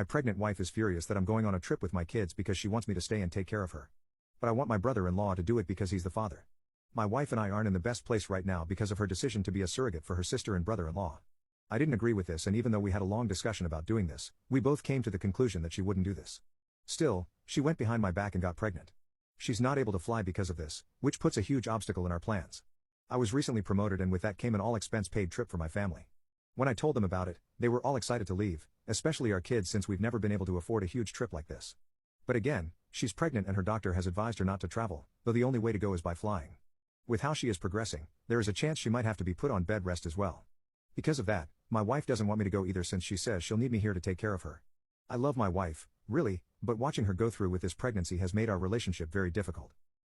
My pregnant wife is furious that I'm going on a trip with my kids because she wants me to stay and take care of her. But I want my brother-in-law to do it because he's the father. My wife and I aren't in the best place right now because of her decision to be a surrogate for her sister and brother-in-law. I didn't agree with this, and even though we had a long discussion about doing this, we both came to the conclusion that she wouldn't do this. Still, she went behind my back and got pregnant. She's not able to fly because of this, which puts a huge obstacle in our plans. I was recently promoted, and with that came an all-expense-paid trip for my family. When I told them about it, they were all excited to leave, especially our kids, since we've never been able to afford a huge trip like this. But again, she's pregnant and her doctor has advised her not to travel, though the only way to go is by flying. With how she is progressing, there is a chance she might have to be put on bed rest as well. Because of that, my wife doesn't want me to go either, since she says she'll need me here to take care of her. I love my wife, really, but watching her go through with this pregnancy has made our relationship very difficult.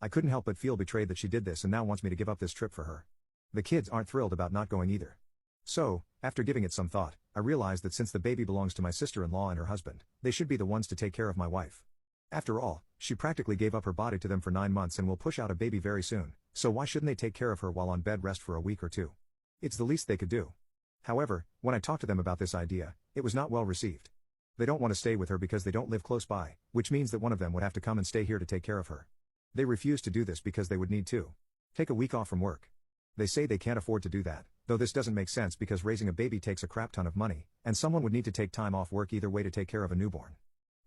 I couldn't help but feel betrayed that she did this and now wants me to give up this trip for her. The kids aren't thrilled about not going either. So, after giving it some thought, I realized that since the baby belongs to my sister-in-law and her husband, they should be the ones to take care of my wife. After all, she practically gave up her body to them for 9 months and will push out a baby very soon, so why shouldn't they take care of her while on bed rest for a week or two? It's the least they could do. However, when I talked to them about this idea, it was not well received. They don't want to stay with her because they don't live close by, which means that one of them would have to come and stay here to take care of her. They refuse to do this because they would need to take a week off from work. They say they can't afford to do that, though this doesn't make sense because raising a baby takes a crap ton of money, and someone would need to take time off work either way to take care of a newborn.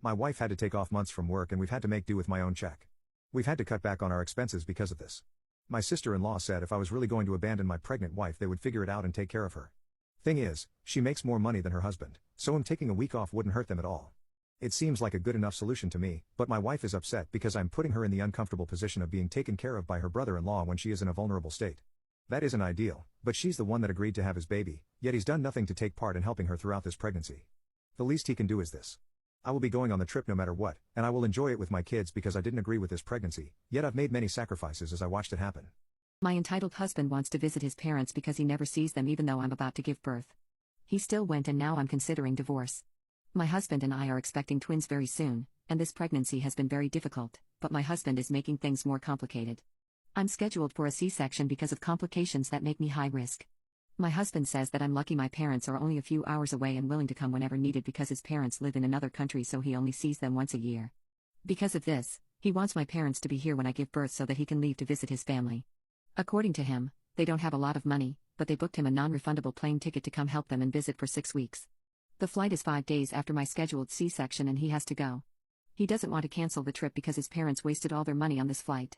My wife had to take off months from work, and we've had to make do with my own check. We've had to cut back on our expenses because of this. My sister-in-law said if I was really going to abandon my pregnant wife, they would figure it out and take care of her. Thing is, she makes more money than her husband, so him taking a week off wouldn't hurt them at all. It seems like a good enough solution to me, but my wife is upset because I'm putting her in the uncomfortable position of being taken care of by her brother-in-law when she is in a vulnerable state. That isn't ideal, but she's the one that agreed to have his baby, yet he's done nothing to take part in helping her throughout this pregnancy. The least he can do is this. I will be going on the trip no matter what, and I will enjoy it with my kids because I didn't agree with this pregnancy, yet I've made many sacrifices as I watched it happen. My entitled husband wants to visit his parents because he never sees them even though I'm about to give birth. He still went, and now I'm considering divorce. My husband and I are expecting twins very soon, and this pregnancy has been very difficult, but my husband is making things more complicated. I'm scheduled for a C-section because of complications that make me high risk. My husband says that I'm lucky my parents are only a few hours away and willing to come whenever needed because his parents live in another country, so he only sees them once a year. Because of this, he wants my parents to be here when I give birth so that he can leave to visit his family. According to him, they don't have a lot of money, but they booked him a non-refundable plane ticket to come help them and visit for 6 weeks. The flight is 5 days after my scheduled C-section and he has to go. He doesn't want to cancel the trip because his parents wasted all their money on this flight.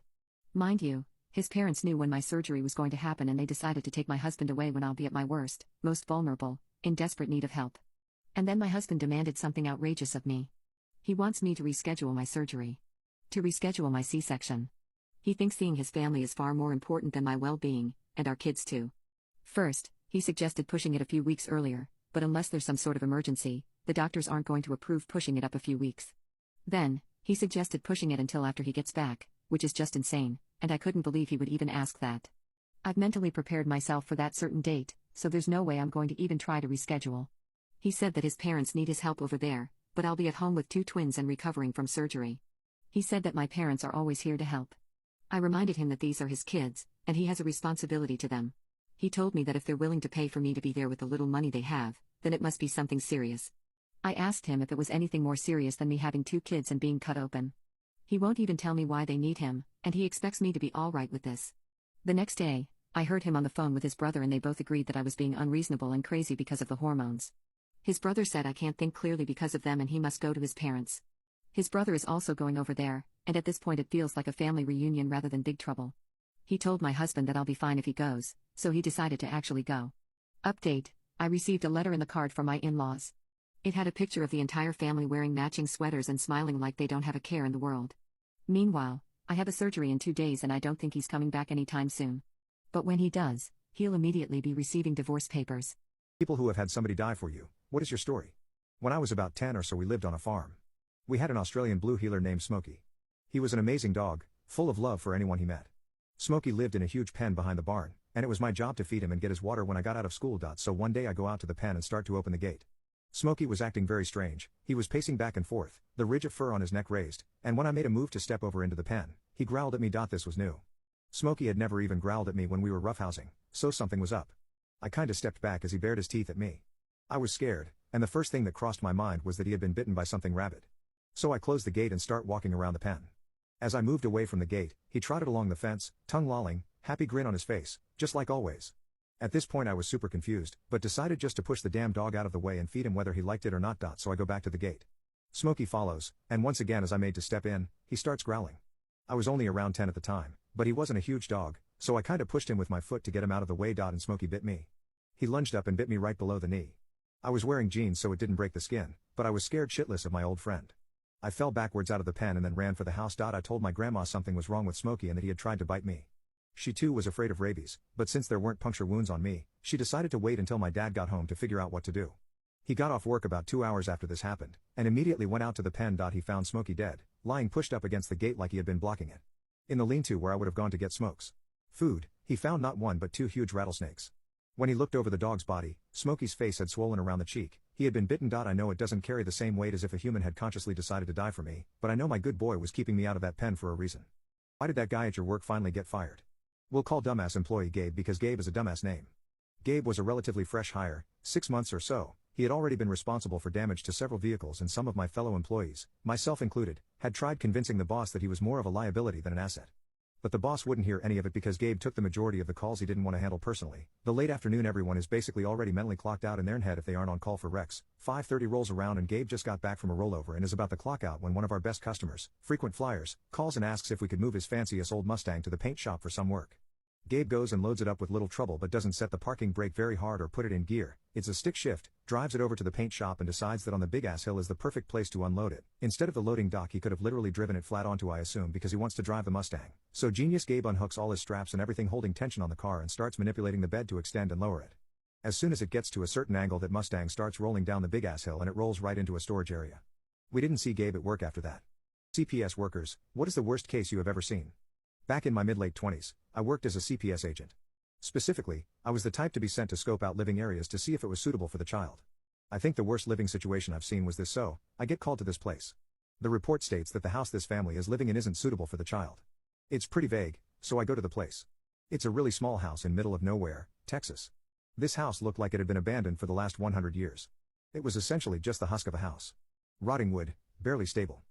Mind you, his parents knew when my surgery was going to happen and they decided to take my husband away when I'll be at my worst, most vulnerable, in desperate need of help. And then my husband demanded something outrageous of me. He wants me to reschedule my surgery. To reschedule my C-section. He thinks seeing his family is far more important than my well-being, and our kids too. First, he suggested pushing it a few weeks earlier, but unless there's some sort of emergency, the doctors aren't going to approve pushing it up a few weeks. Then, he suggested pushing it until after he gets back, which is just insane, and I couldn't believe he would even ask that. I've mentally prepared myself for that certain date, so there's no way I'm going to even try to reschedule. He said that his parents need his help over there, but I'll be at home with 2 twins and recovering from surgery. He said that my parents are always here to help. I reminded him that these are his kids, and he has a responsibility to them. He told me that if they're willing to pay for me to be there with the little money they have, then it must be something serious. I asked him if it was anything more serious than me having 2 kids and being cut open. He won't even tell me why they need him, and he expects me to be all right with this. The next day, I heard him on the phone with his brother and they both agreed that I was being unreasonable and crazy because of the hormones. His brother said I can't think clearly because of them and he must go to his parents. His brother is also going over there, and at this point it feels like a family reunion rather than big trouble. He told my husband that I'll be fine if he goes, so he decided to actually go. Update: I received a letter in the card from my in-laws. It had a picture of the entire family wearing matching sweaters and smiling like they don't have a care in the world. Meanwhile, I have a surgery in 2 days and I don't think he's coming back anytime soon. But when he does, he'll immediately be receiving divorce papers. People who have had somebody die for you, what is your story? When I was about 10 or so, we lived on a farm. We had an Australian blue heeler named Smokey. He was an amazing dog, full of love for anyone he met. Smokey lived in a huge pen behind the barn, and it was my job to feed him and get his water when I got out of school. So one day I go out to the pen and start to open the gate. Smokey was acting very strange. He was pacing back and forth, the ridge of fur on his neck raised, and when I made a move to step over into the pen, he growled at me. This was new. Smokey had never even growled at me when we were roughhousing, so something was up. I kinda stepped back as he bared his teeth at me. I was scared, and the first thing that crossed my mind was that he had been bitten by something rabid. So I closed the gate and start walking around the pen. As I moved away from the gate, he trotted along the fence, tongue lolling, happy grin on his face, just like always. At this point I was super confused, but decided just to push the damn dog out of the way and feed him whether he liked it or not. So I go back to the gate. Smokey follows, and once again as I made to step in, he starts growling. I was only around 10 at the time, but he wasn't a huge dog, so I kinda pushed him with my foot to get him out of the way. And Smokey bit me. He lunged up and bit me right below the knee. I was wearing jeans so it didn't break the skin, but I was scared shitless of my old friend. I fell backwards out of the pen and then ran for the house. I told my grandma something was wrong with Smokey and that he had tried to bite me. She too was afraid of rabies, but since there weren't puncture wounds on me, she decided to wait until my dad got home to figure out what to do. He got off work about 2 hours after this happened, and immediately went out to the pen. He found Smokey dead, lying pushed up against the gate like he had been blocking it. In the lean-to where I would have gone to get Smokes food, he found not one but 2 huge rattlesnakes. When he looked over the dog's body, Smokey's face had swollen around the cheek. He had been bitten. I know it doesn't carry the same weight as if a human had consciously decided to die for me, but I know my good boy was keeping me out of that pen for a reason. Why did that guy at your work finally get fired? We'll call dumbass employee Gabe because Gabe is a dumbass name. Gabe was a relatively fresh hire, 6 months or so. He had already been responsible for damage to several vehicles, and some of my fellow employees, myself included, had tried convincing the boss that he was more of a liability than an asset. But the boss wouldn't hear any of it because Gabe took the majority of the calls he didn't want to handle personally. The late afternoon everyone is basically already mentally clocked out in their head if they aren't on call for wrecks. 5:30 rolls around and Gabe just got back from a rollover and is about to clock out when one of our best customers, frequent flyers, calls and asks if we could move his fanciest old Mustang to the paint shop for some work. Gabe goes and loads it up with little trouble but doesn't set the parking brake very hard or put it in gear. It's a stick shift, drives it over to the paint shop and decides that on the big ass hill is the perfect place to unload it. Instead of the loading dock he could have literally driven it flat onto, I assume, because he wants to drive the Mustang. So genius Gabe unhooks all his straps and everything holding tension on the car and starts manipulating the bed to extend and lower it. As soon as it gets to a certain angle, that Mustang starts rolling down the big ass hill and it rolls right into a storage area. We didn't see Gabe at work after that. CPS workers, what is the worst case you have ever seen? Back in my mid-late 20s, I worked as a CPS agent. Specifically, I was the type to be sent to scope out living areas to see if it was suitable for the child. I think the worst living situation I've seen was this. So, I get called to this place. The report states that the house this family is living in isn't suitable for the child. It's pretty vague, so I go to the place. It's a really small house in middle of nowhere, Texas. This house looked like it had been abandoned for the last 100 years. It was essentially just the husk of a house. Rotting wood, barely stable.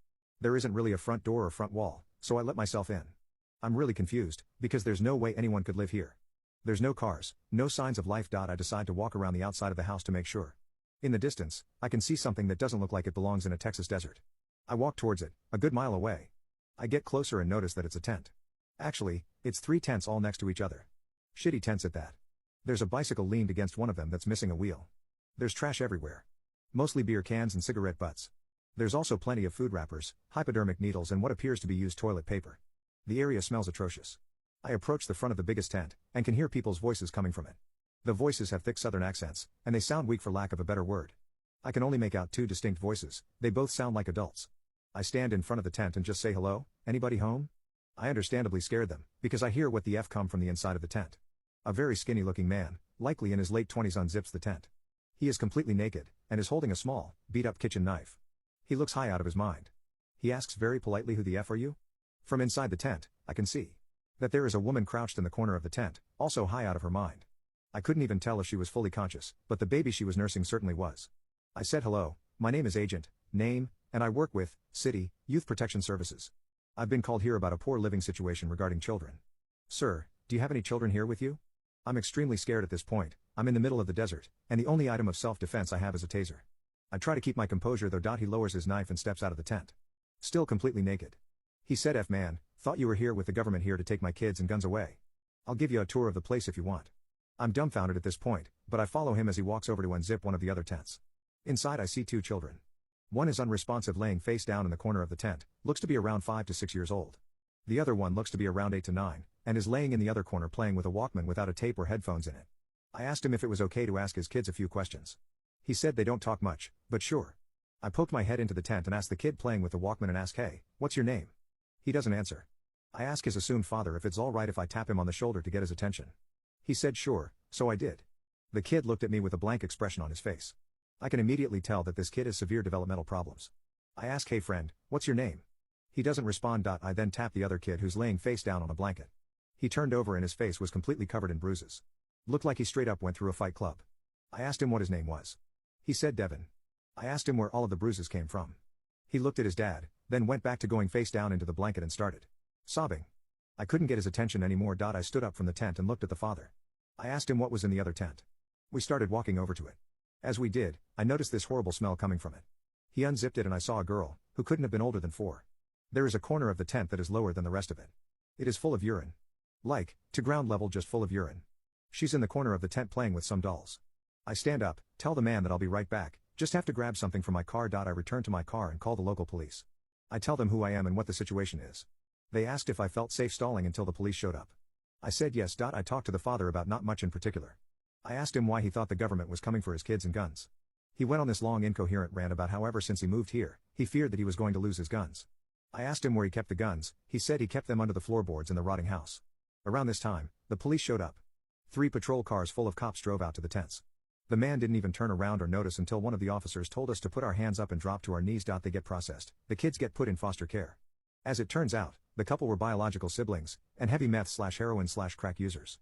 There isn't really a front door or front wall, so I let myself in. I'm really confused, because there's no way anyone could live here. There's no cars, no signs of life. I decide to walk around the outside of the house to make sure. In the distance, I can see something that doesn't look like it belongs in a Texas desert. I walk towards it, a good mile away. I get closer and notice that it's a tent. Actually, it's 3 tents all next to each other. Shitty tents at that. There's a bicycle leaned against one of them that's missing a wheel. There's trash everywhere. Mostly beer cans and cigarette butts. There's also plenty of food wrappers, hypodermic needles and what appears to be used toilet paper. The area smells atrocious. I approach the front of the biggest tent, and can hear people's voices coming from it. The voices have thick southern accents, and they sound weak for lack of a better word. I can only make out 2 distinct voices, they both sound like adults. I stand in front of the tent and just say hello, anybody home? I understandably scared them, because I hear what the F come from the inside of the tent. A very skinny looking man, likely in his late 20s, unzips the tent. He is completely naked, and is holding a small, beat up kitchen knife. He looks high out of his mind. He asks very politely, who the F are you? From inside the tent, I can see that there is a woman crouched in the corner of the tent, also high out of her mind. I couldn't even tell if she was fully conscious, but the baby she was nursing certainly was. I said hello, my name is Agent, name, and I work with, City, Youth Protection Services. I've been called here about a poor living situation regarding children. Sir, do you have any children here with you? I'm extremely scared at this point. I'm in the middle of the desert, and the only item of self-defense I have is a taser. I try to keep my composure though. He lowers his knife and steps out of the tent. Still completely naked. He said, F man, thought you were here with the government here to take my kids and guns away. I'll give you a tour of the place if you want. I'm dumbfounded at this point, but I follow him as he walks over to unzip one of the other tents. Inside I see 2 children. One is unresponsive, laying face down in the corner of the tent, looks to be around 5 to 6 years old. The other one looks to be around 8 to 9, and is laying in the other corner playing with a Walkman without a tape or headphones in it. I asked him if it was okay to ask his kids a few questions. He said they don't talk much, but sure. I poked my head into the tent and asked the kid playing with the Walkman and ask, hey, what's your name? He doesn't answer. I ask his assumed father if it's alright if I tap him on the shoulder to get his attention. He said sure, so I did. The kid looked at me with a blank expression on his face. I can immediately tell that this kid has severe developmental problems. I ask, hey friend, what's your name? He doesn't respond. I then tap the other kid who's laying face down on a blanket. He turned over and his face was completely covered in bruises. Looked like he straight up went through a fight club. I asked him what his name was. He said Devin. I asked him where all of the bruises came from. He looked at his dad, then went back to going face down into the blanket and started sobbing. I couldn't get his attention anymore. I stood up from the tent and looked at the father. I asked him what was in the other tent. We started walking over to it. As we did, I noticed this horrible smell coming from it. He unzipped it and I saw a girl, who couldn't have been older than 4. There is a corner of the tent that is lower than the rest of it. It is full of urine. Like, to ground level, just full of urine. She's in the corner of the tent playing with some dolls. I stand up, tell the man that I'll be right back, just have to grab something from my car. I return to my car and call the local police. I tell them who I am and what the situation is. They asked if I felt safe stalling until the police showed up. I said yes. I talked to the father about not much in particular. I asked him why he thought the government was coming for his kids and guns. He went on this long incoherent rant about how ever since he moved here, he feared that he was going to lose his guns. I asked him where he kept the guns. He said he kept them under the floorboards in the rotting house. Around this time, the police showed up. 3 patrol cars full of cops drove out to the tents. The man didn't even turn around or notice until one of the officers told us to put our hands up and drop to our knees. They get processed, the kids get put in foster care. As it turns out, the couple were biological siblings, and heavy meth/heroin/crack users.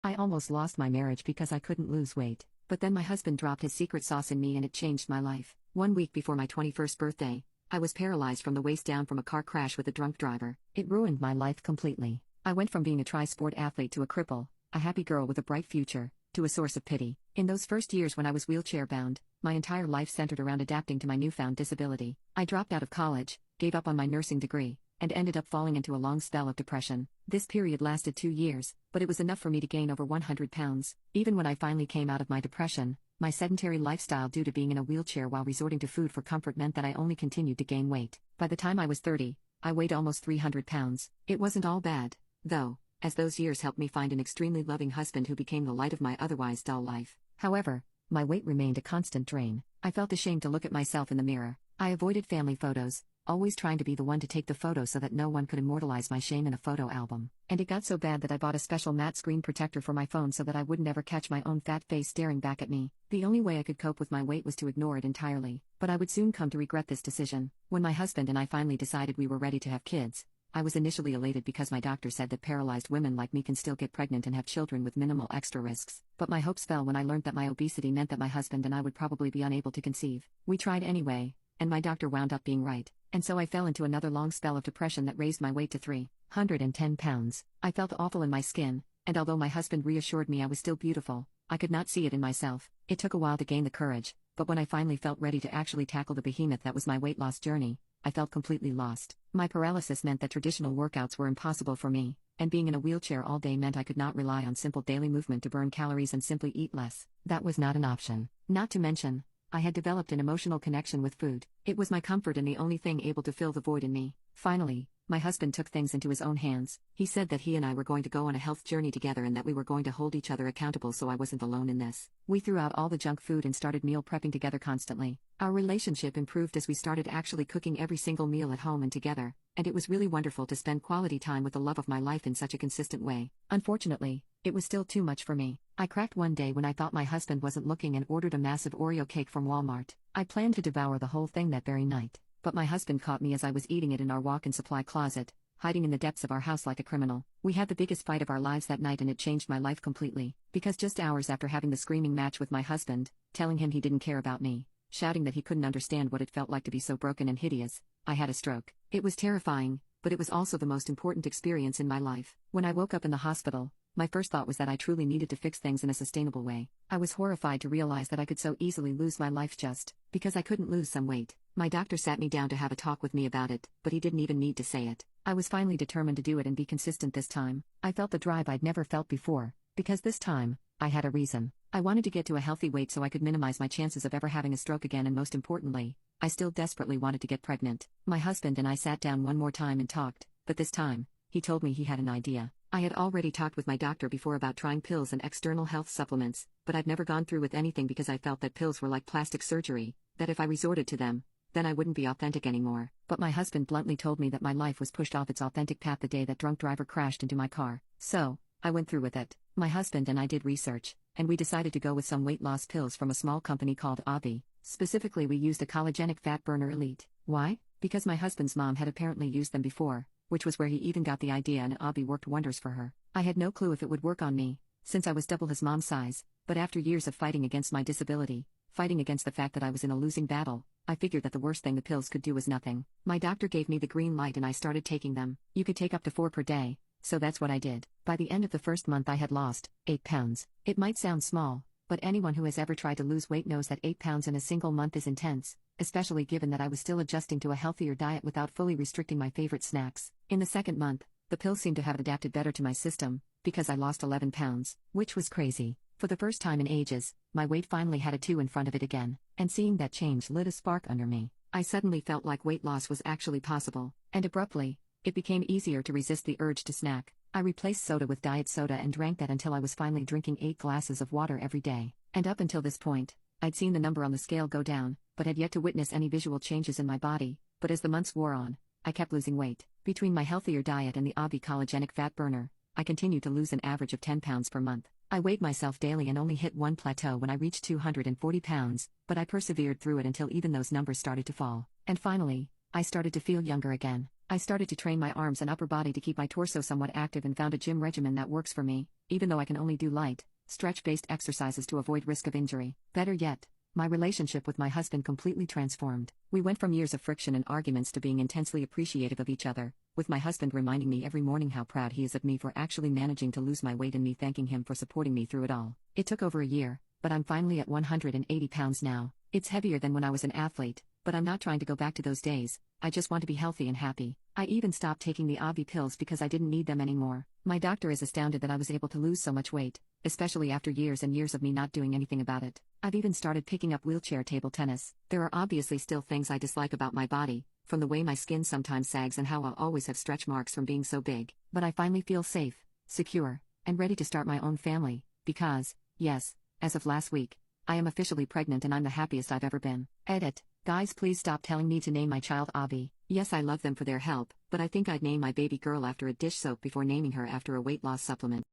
I almost lost my marriage because I couldn't lose weight, but then my husband dropped his secret sauce in me and it changed my life. 1 week before my 21st birthday, I was paralyzed from the waist down from a car crash with a drunk driver. It ruined my life completely. I went from being a tri-sport athlete to a cripple, a happy girl with a bright future, to a source of pity. In those first years when I was wheelchair-bound, my entire life centered around adapting to my newfound disability. I dropped out of college, gave up on my nursing degree, and ended up falling into a long spell of depression. This period lasted 2 years, but it was enough for me to gain over 100 pounds. Even when I finally came out of my depression, my sedentary lifestyle due to being in a wheelchair while resorting to food for comfort meant that I only continued to gain weight. By the time I was 30, I weighed almost 300 pounds. It wasn't all bad, though, as those years helped me find an extremely loving husband who became the light of my otherwise dull life. However, my weight remained a constant drain. I felt ashamed to look at myself in the mirror. I avoided family photos, always trying to be the one to take the photo so that no one could immortalize my shame in a photo album. And it got so bad that I bought a special matte screen protector for my phone so that I would never catch my own fat face staring back at me. The only way I could cope with my weight was to ignore it entirely, but I would soon come to regret this decision. When my husband and I finally decided we were ready to have kids, I was initially elated because my doctor said that paralyzed women like me can still get pregnant and have children with minimal extra risks. But my hopes fell when I learned that my obesity meant that my husband and I would probably be unable to conceive. We tried anyway, and my doctor wound up being right. And so I fell into another long spell of depression that raised my weight to 310 pounds. I felt awful in my skin, and although my husband reassured me I was still beautiful, I could not see it in myself. It took a while to gain the courage, but when I finally felt ready to actually tackle the behemoth that was my weight loss journey, I felt completely lost. My paralysis meant that traditional workouts were impossible for me, and being in a wheelchair all day meant I could not rely on simple daily movement to burn calories and simply eat less. That was not an option. Not to mention, I had developed an emotional connection with food. It was my comfort and the only thing able to fill the void in me. Finally, my husband took things into his own hands. He said that he and I were going to go on a health journey together and that we were going to hold each other accountable so I wasn't alone in this. We threw out all the junk food and started meal prepping together constantly. Our relationship improved as we started actually cooking every single meal at home and together, and it was really wonderful to spend quality time with the love of my life in such a consistent way. Unfortunately, it was still too much for me. I cracked one day when I thought my husband wasn't looking and ordered a massive Oreo cake from Walmart. I planned to devour the whole thing that very night, but my husband caught me as I was eating it in our walk-in supply closet, hiding in the depths of our house like a criminal. We had the biggest fight of our lives that night and it changed my life completely, because just hours after having the screaming match with my husband, telling him he didn't care about me, shouting that he couldn't understand what it felt like to be so broken and hideous, I had a stroke. It was terrifying, but it was also the most important experience in my life. When I woke up in the hospital, my first thought was that I truly needed to fix things in a sustainable way. I was horrified to realize that I could so easily lose my life just because I couldn't lose some weight. My doctor sat me down to have a talk with me about it, but he didn't even need to say it. I was finally determined to do it and be consistent this time. I felt the drive I'd never felt before, because this time, I had a reason. I wanted to get to a healthy weight so I could minimize my chances of ever having a stroke again, and most importantly, I still desperately wanted to get pregnant. My husband and I sat down one more time and talked, but this time, he told me he had an idea. I had already talked with my doctor before about trying pills and external health supplements, but I'd never gone through with anything because I felt that pills were like plastic surgery, that if I resorted to them, then I wouldn't be authentic anymore. But my husband bluntly told me that my life was pushed off its authentic path the day that drunk driver crashed into my car. So, I went through with it. My husband and I did research, and we decided to go with some weight loss pills from a small company called Avi. Specifically, we used a collagenic fat burner elite. Why? Because my husband's mom had apparently used them before, which was where he even got the idea, and Avi worked wonders for her. I had no clue if it would work on me, since I was double his mom's size, but after years of fighting against my disability, Fighting against the fact that I was in a losing battle, I figured that the worst thing the pills could do was nothing. My doctor gave me the green light and I started taking them. You could take up to 4 per day, so that's what I did. By the end of the first month I had lost 8 pounds. It might sound small, but anyone who has ever tried to lose weight knows that 8 pounds in a single month is intense, especially given that I was still adjusting to a healthier diet without fully restricting my favorite snacks. In the second month, the pills seemed to have adapted better to my system, because I lost 11 pounds, which was crazy. For the first time in ages, my weight finally had a 2 in front of it again, and seeing that change lit a spark under me. I suddenly felt like weight loss was actually possible, and abruptly, it became easier to resist the urge to snack. I replaced soda with diet soda and drank that until I was finally drinking 8 glasses of water every day. And up until this point, I'd seen the number on the scale go down, but had yet to witness any visual changes in my body. But as the months wore on, I kept losing weight. Between my healthier diet and the Obvi collagenic fat burner, I continued to lose an average of 10 pounds per month. I weighed myself daily and only hit one plateau when I reached 240 pounds, but I persevered through it until even those numbers started to fall. And finally, I started to feel younger again. I started to train my arms and upper body to keep my torso somewhat active and found a gym regimen that works for me, even though I can only do light, stretch-based exercises to avoid risk of injury. Better yet, my relationship with my husband completely transformed. We went from years of friction and arguments to being intensely appreciative of each other, with my husband reminding me every morning how proud he is of me for actually managing to lose my weight and me thanking him for supporting me through it all. It took over a year, but I'm finally at 180 pounds now. It's heavier than when I was an athlete, but I'm not trying to go back to those days. I just want to be healthy and happy. I even stopped taking the Obvi pills because I didn't need them anymore. My doctor is astounded that I was able to lose so much weight, especially after years and years of me not doing anything about it. I've even started picking up wheelchair table tennis. There are obviously still things I dislike about my body, from the way my skin sometimes sags and how I'll always have stretch marks from being so big. But I finally feel safe, secure, and ready to start my own family, because, yes, as of last week, I am officially pregnant and I'm the happiest I've ever been. Edit. Guys, please stop telling me to name my child Avi. Yes, I love them for their help, but I think I'd name my baby girl after a dish soap before naming her after a weight loss supplement.